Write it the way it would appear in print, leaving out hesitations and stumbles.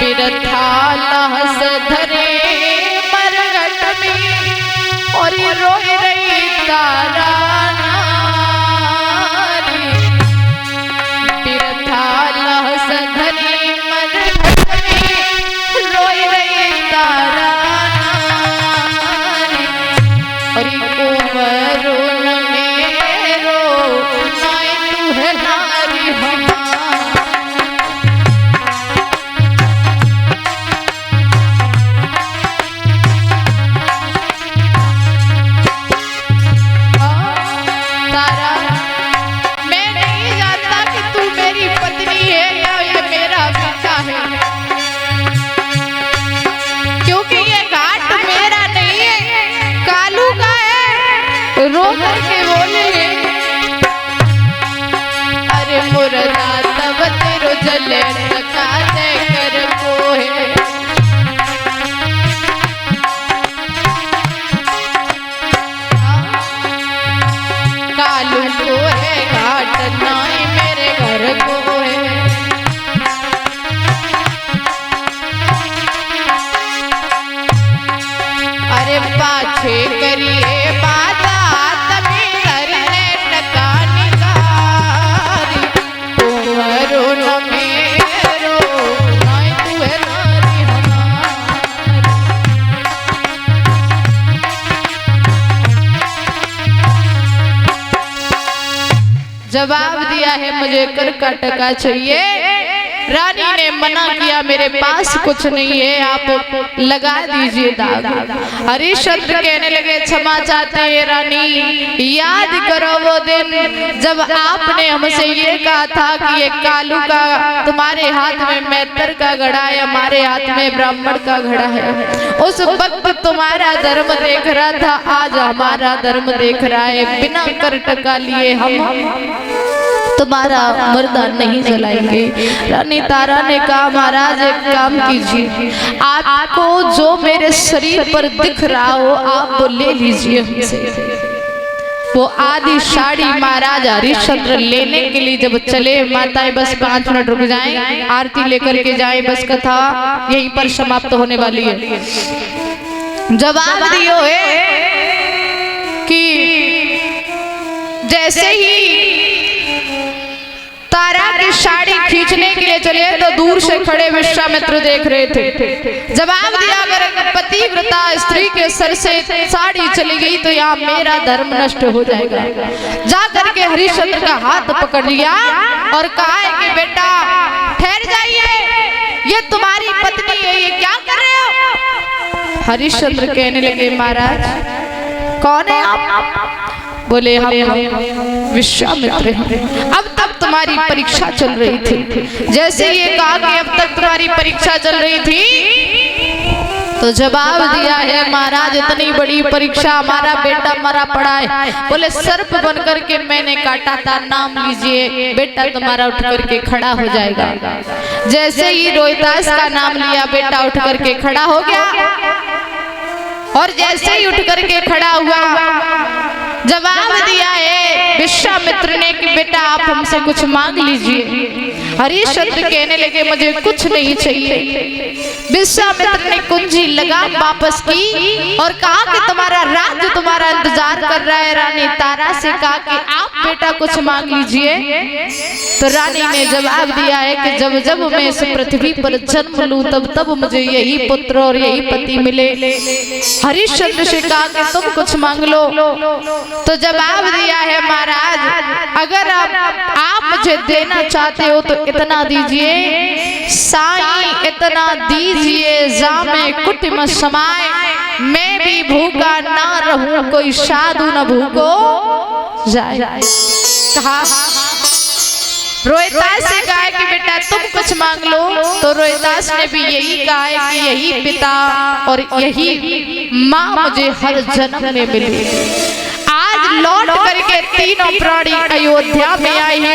बिरथा लहस धरे मरघट में और रोई रही तारा नारी। बिरथा लहस धरे मरघट में रोई रही तारा नारी। और कुंवरो न मेरो नाई तू है नारी रो करके बोले अरे मुर्दा तब तेरो जले सका दे कर कोहे। कालू को है घाट नाई मेरे घर को है। अरे पाछे करिए जवाब दिया है मुझे कर का टका चाहिए। रानी ने मना किया मेरे पास कुछ नहीं है, आप लगा दीजिए दाग। हरिश्चंद्र कहने लगे क्षमा चाहते हैं रानी, याद करो वो दिन जब आपने हमसे ये कहा था कि ये कालू का तुम्हारे हाथ में मैत्र का घड़ा है, हमारे हाथ में ब्राह्मण का घड़ा है। उस वक्त तुम्हारा धर्म देख रहा था, आज हमारा धर्म देख रहा है। बिना कर टका लिए हम तुम्हारा मर्दा नहीं जलाएंगे। रानी तारा ने कहा महाराज एक काम कीजिए, आपको जो मेरे शरीर पर दिख रहा हो आप वो ले लीजिए हमसे। वो आधी साड़ी महाराज हरिश्चंद्र लेने के लिए जब चले, माताएं बस 5 मिनट रुक जाएं, आरती लेकर के जाएं, बस कथा यहीं पर समाप्त होने वाली है। जवाब दियो है कि जैसे ही तारा की साड़ी खींचने के लिए चले तो दूर से खड़े विश्वामित्र देख रहे थे। जवाब दिया अगर पतिव्रता स्त्री के सर से साड़ी चली गई तो यहाँ मेरा धर्म नष्ट हो जाएगा। जा करके हरिश्चंद्र का हाथ पकड़ लिया और कहा है कि बेटा ठहर जाइए, ये तुम्हारी पत्नी है, ये क्या कर रहे हो? हरिश्चंद्र कहने लगे महाराज कौन है आप? बोले हम विश्वामित्र हैं। अब तक तुम्हारी परीक्षा चल रही थी। जैसे ये कहा कि अब तक तुम्हारी परीक्षा चल रही थी तो जवाब दिया है महाराज इतनी बड़ी परीक्षा, हमारा बेटा मरा पड़ा है। बोले सर्प बनकर के मैंने काटा था, नाम लीजिए, बेटा तुम्हारा उठ करके खड़ा हो जाएगा। जैसे ही रोहितास का नाम लिया बेटा उठ करके खड़ा हो गया और जैसे ही उठ करके खड़ा हुआ जवाब दिया है विश्वामित्र ने कि बेटा आप हमसे कुछ मांग लीजिए। हरिश्चंद्र कहने लगे मुझे कुछ नहीं चाहिए। विश्वामित्र ने कुंजी लगाम वापस की और कहा कि तुम्हारा राज्य तुम्हारा इंतजार कर रहा है। रानी तारा से कहा कि आप बेटा कुछ मांग लीजिए। तो रानी ने जवाब दिया है कि जब जब मैं इस पृथ्वी पर जन्म लूं तब तब मुझे यही पुत्र और यही पति मिले। हरिश्चंद्र से कहा कि तुम कुछ मांग लो। तो जवाब दिया है महाराज अगर आप मुझे देना चाहते हो तो इतना दीजिए, साईं इतना दीजिए जामे कुटुंब समाए, मैं भी भूखा ना रहूं कोई साधु न भूखो जाए। कहा रोहितास से कहा कि बेटा तुम कुछ मांग लो। तो रोहितास ने भी यही कहा है कि यही पिता और यही माँ मुझे हर जन्म में मिले। आज लौट करके तीनों प्राणी अयोध्या में आए हैं।